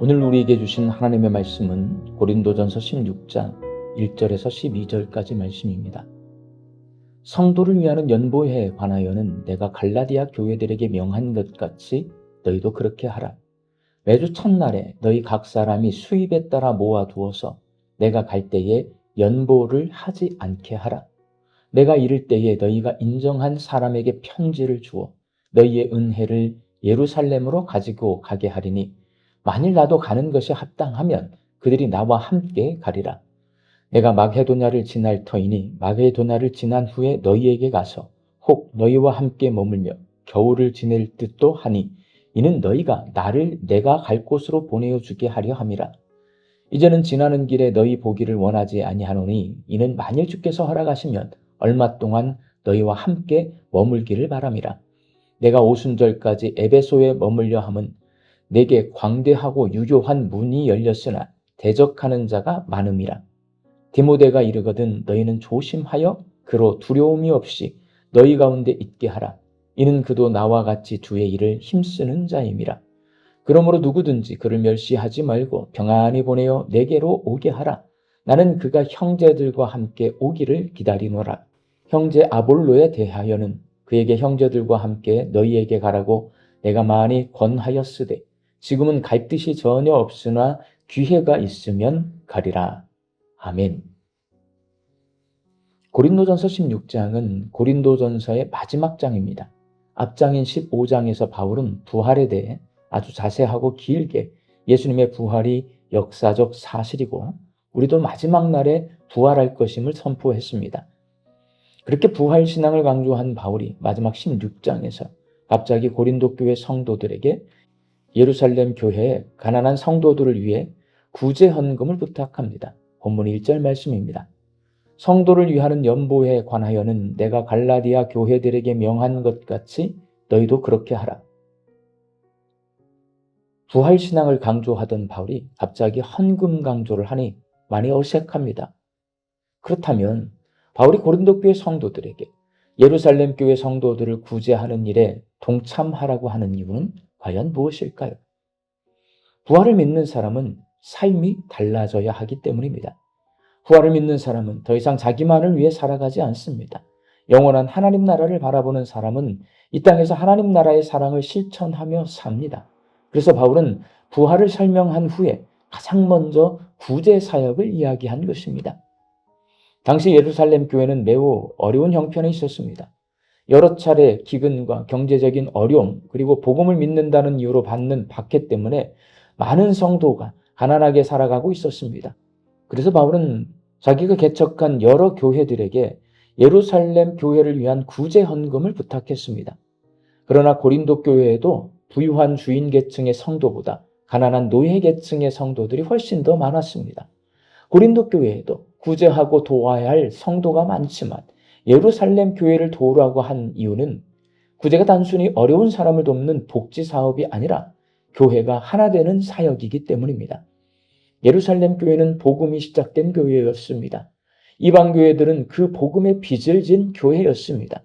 오늘 우리에게 주신 하나님의 말씀은 고린도전서 16장 1절에서 12절까지 말씀입니다. 성도를 위하는 연보회에 관하여는 내가 갈라디아 교회들에게 명한 것 같이 너희도 그렇게 하라. 매주 첫날에 너희 각 사람이 수입에 따라 모아두어서 내가 갈 때에 연보를 하지 않게 하라. 내가 이를 때에 너희가 인정한 사람에게 편지를 주어 너희의 은혜를 예루살렘으로 가지고 가게 하리니 만일 나도 가는 것이 합당하면 그들이 나와 함께 가리라. 내가 마게도냐를 지날 터이니 마게도냐를 지난 후에 너희에게 가서 혹 너희와 함께 머물며 겨울을 지낼 듯도 하니 이는 너희가 나를 내가 갈 곳으로 보내어 주게 하려 함이라. 이제는 지나는 길에 너희 보기를 원하지 아니하노니 이는 만일 주께서 허락하시면 얼마 동안 너희와 함께 머물기를 바람이라. 내가 오순절까지 에베소에 머물려 함은 내게 광대하고 유효한 문이 열렸으나 대적하는 자가 많음이라. 디모데가 이르거든 너희는 조심하여 그로 두려움이 없이 너희 가운데 있게 하라. 이는 그도 나와 같이 주의 일을 힘쓰는 자임이라. 그러므로 누구든지 그를 멸시하지 말고 평안히 보내어 내게로 오게 하라. 나는 그가 형제들과 함께 오기를 기다리노라. 형제 아볼로에 대하여는 그에게 형제들과 함께 너희에게 가라고 내가 많이 권하였으되 지금은 갈 뜻이 전혀 없으나 기회가 있으면 가리라. 아멘. 고린도전서 16장은 고린도전서의 마지막 장입니다. 앞장인 15장에서 바울은 부활에 대해 아주 자세하고 길게 예수님의 부활이 역사적 사실이고 우리도 마지막 날에 부활할 것임을 선포했습니다. 그렇게 부활신앙을 강조한 바울이 마지막 16장에서 갑자기 고린도 교회 성도들에게 예루살렘 교회의 가난한 성도들을 위해 구제 헌금을 부탁합니다. 본문 1절 말씀입니다. 성도를 위하는 연보회에 관하여는 내가 갈라디아 교회들에게 명한 것 같이 너희도 그렇게 하라. 부활신앙을 강조하던 바울이 갑자기 헌금 강조를 하니 많이 어색합니다. 그렇다면 바울이 고린도 교회 성도들에게 예루살렘 교회 성도들을 구제하는 일에 동참하라고 하는 이유는 과연 무엇일까요? 부활을 믿는 사람은 삶이 달라져야 하기 때문입니다. 부활을 믿는 사람은 더 이상 자기만을 위해 살아가지 않습니다. 영원한 하나님 나라를 바라보는 사람은 이 땅에서 하나님 나라의 사랑을 실천하며 삽니다. 그래서 바울은 부활을 설명한 후에 가장 먼저 구제 사역을 이야기한 것입니다. 당시 예루살렘 교회는 매우 어려운 형편에 있었습니다. 여러 차례 기근과 경제적인 어려움 그리고 복음을 믿는다는 이유로 받는 박해 때문에 많은 성도가 가난하게 살아가고 있었습니다. 그래서 바울은 자기가 개척한 여러 교회들에게 예루살렘 교회를 위한 구제 헌금을 부탁했습니다. 그러나 고린도 교회에도 부유한 주인 계층의 성도보다 가난한 노예 계층의 성도들이 훨씬 더 많았습니다. 고린도 교회에도 구제하고 도와야 할 성도가 많지만 예루살렘 교회를 도우라고 한 이유는 구제가 단순히 어려운 사람을 돕는 복지 사업이 아니라 교회가 하나 되는 사역이기 때문입니다. 예루살렘 교회는 복음이 시작된 교회였습니다. 이방 교회들은 그 복음의 빚을 진 교회였습니다.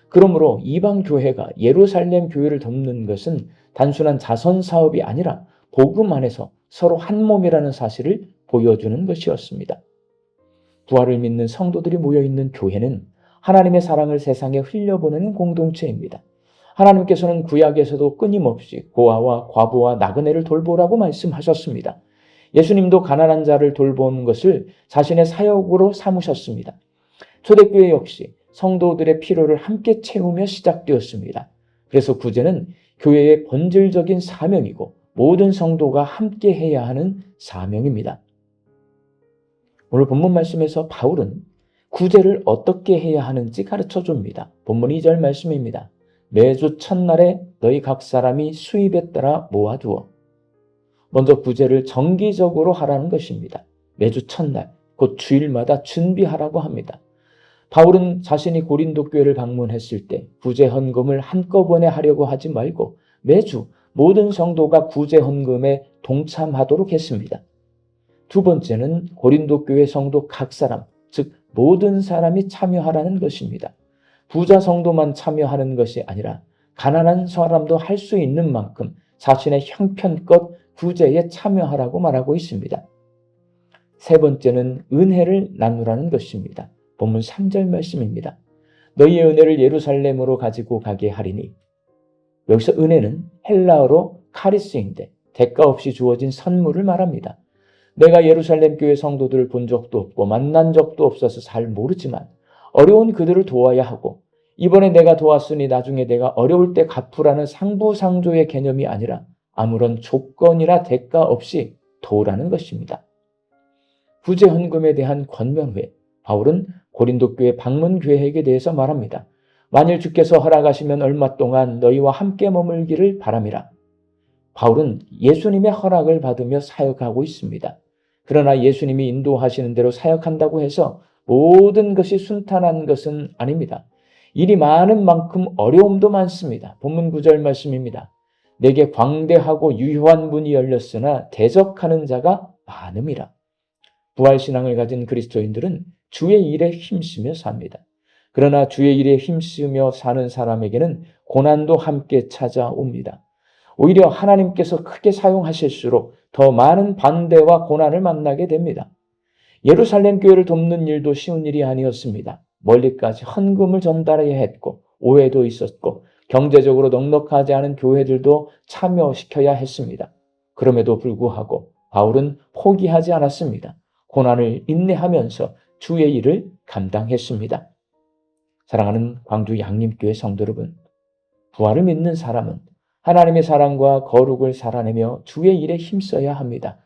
그러므로 이방 교회가 예루살렘 교회를 돕는 것은 단순한 자선 사업이 아니라 복음 안에서 서로 한 몸이라는 사실을 보여주는 것이었습니다. 부활을 믿는 성도들이 모여있는 교회는 하나님의 사랑을 세상에 흘려보내는 공동체입니다. 하나님께서는 구약에서도 끊임없이 고아와 과부와 나그네를 돌보라고 말씀하셨습니다. 예수님도 가난한 자를 돌보는 것을 자신의 사역으로 삼으셨습니다. 초대교회 역시 성도들의 필요를 함께 채우며 시작되었습니다. 그래서 구제는 교회의 본질적인 사명이고 모든 성도가 함께 해야 하는 사명입니다. 오늘 본문 말씀에서 바울은 구제를 어떻게 해야 하는지 가르쳐 줍니다. 본문 2절 말씀입니다. 매주 첫날에 너희 각 사람이 수입에 따라 모아두어. 먼저 구제를 정기적으로 하라는 것입니다. 매주 첫날, 곧 주일마다 준비하라고 합니다. 바울은 자신이 고린도 교회를 방문했을 때 구제 헌금을 한꺼번에 하려고 하지 말고 매주 모든 성도가 구제 헌금에 동참하도록 했습니다. 두 번째는 고린도 교회 성도 각 사람, 즉 모든 사람이 참여하라는 것입니다. 부자 성도만 참여하는 것이 아니라 가난한 사람도 할 수 있는 만큼 자신의 형편껏 구제에 참여하라고 말하고 있습니다. 세 번째는 은혜를 나누라는 것입니다. 본문 3절 말씀입니다. 너희의 은혜를 예루살렘으로 가지고 가게 하리니. 여기서 은혜는 헬라어로 카리스인데 대가 없이 주어진 선물을 말합니다. 내가 예루살렘 교회 성도들을 본 적도 없고 만난 적도 없어서 잘 모르지만 어려운 그들을 도와야 하고 이번에 내가 도왔으니 나중에 내가 어려울 때 갚으라는 상부상조의 개념이 아니라 아무런 조건이나 대가 없이 도우라는 것입니다. 구제 헌금에 대한 권면 후에 바울은 고린도 교회 방문 교회에게 대해서 말합니다. 만일 주께서 허락하시면 얼마 동안 너희와 함께 머물기를 바람이라. 바울은 예수님의 허락을 받으며 사역하고 있습니다. 그러나 예수님이 인도하시는 대로 사역한다고 해서 모든 것이 순탄한 것은 아닙니다. 일이 많은 만큼 어려움도 많습니다. 본문 9절 말씀입니다. 내게 광대하고 유효한 문이 열렸으나 대적하는 자가 많음이라. 부활신앙을 가진 그리스도인들은 주의 일에 힘쓰며 삽니다. 그러나 주의 일에 힘쓰며 사는 사람에게는 고난도 함께 찾아옵니다. 오히려 하나님께서 크게 사용하실수록 더 많은 반대와 고난을 만나게 됩니다. 예루살렘 교회를 돕는 일도 쉬운 일이 아니었습니다. 멀리까지 헌금을 전달해야 했고 오해도 있었고 경제적으로 넉넉하지 않은 교회들도 참여시켜야 했습니다. 그럼에도 불구하고 바울은 포기하지 않았습니다. 고난을 인내하면서 주의 일을 감당했습니다. 사랑하는 광주 양림교회 성도 여러분, 부활을 믿는 사람은 하나님의 사랑과 거룩을 살아내며 주의 일에 힘써야 합니다.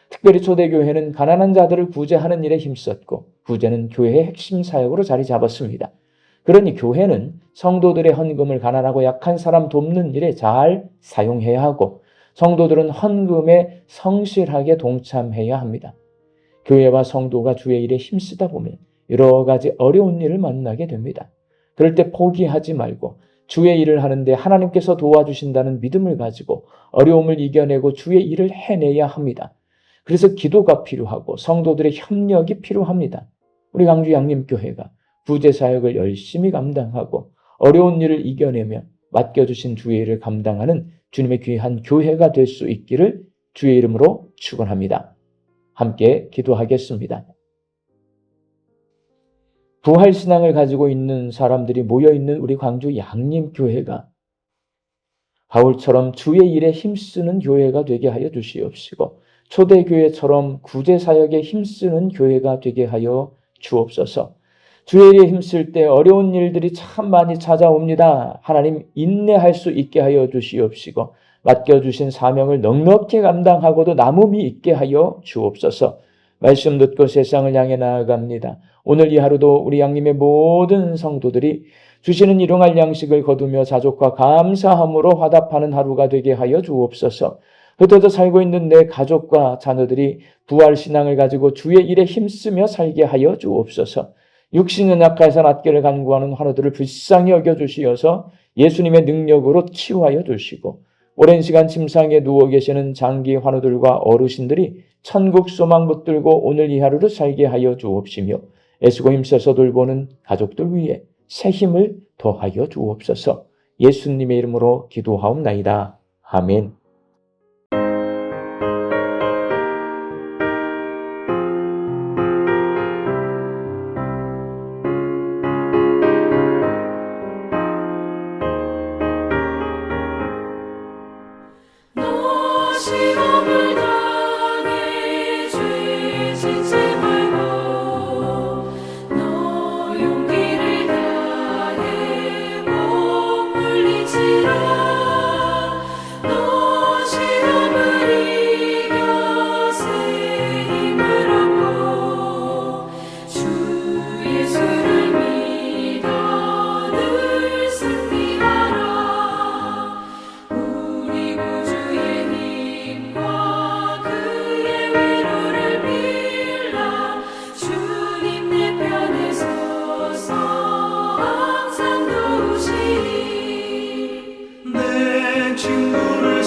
특별히 초대교회는 가난한 자들을 구제하는 일에 힘썼고 구제는 교회의 핵심 사역으로 자리 잡았습니다. 그러니 교회는 성도들의 헌금을 가난하고 약한 사람 돕는 일에 잘 사용해야 하고 성도들은 헌금에 성실하게 동참해야 합니다. 교회와 성도가 주의 일에 힘쓰다 보면 여러 가지 어려운 일을 만나게 됩니다. 그럴 때 포기하지 말고 주의 일을 하는데 하나님께서 도와주신다는 믿음을 가지고 어려움을 이겨내고 주의 일을 해내야 합니다. 그래서 기도가 필요하고 성도들의 협력이 필요합니다. 우리 광주 양림교회가 구제사역을 열심히 감당하고 어려운 일을 이겨내며 맡겨주신 주의 일을 감당하는 주님의 귀한 교회가 될 수 있기를 주의 이름으로 축원합니다. 함께 기도하겠습니다. 부활신앙을 가지고 있는 사람들이 모여있는 우리 광주 양림교회가 바울처럼 주의 일에 힘쓰는 교회가 되게 하여 주시옵시고 초대교회처럼 구제사역에 힘쓰는 교회가 되게 하여 주옵소서. 주의 일에 힘쓸 때 어려운 일들이 참 많이 찾아옵니다. 하나님 인내할 수 있게 하여 주시옵시고 맡겨주신 사명을 넉넉히 감당하고도 남음이 있게 하여 주옵소서. 말씀 듣고 세상을 향해 나아갑니다. 오늘 이 하루도 우리 양림의 모든 성도들이 주시는 일용할 양식을 거두며 자족과 감사함으로 화답하는 하루가 되게 하여 주옵소서. 흩어져 살고 있는 내 가족과 자녀들이 부활신앙을 가지고 주의 일에 힘쓰며 살게 하여 주옵소서. 육신은 약해서 낫기를 간구하는 환우들을 불쌍히 여겨주시어서 예수님의 능력으로 치유하여 주시고 오랜 시간 침상에 누워 계시는 장기 환우들과 어르신들이 천국 소망 붙들고 오늘 이 하루를 살게 하여 주옵시며 애쓰고 힘써서 돌보는 가족들 위해 새 힘을 더하여 주옵소서. 예수님의 이름으로 기도하옵나이다. 아멘. 친구를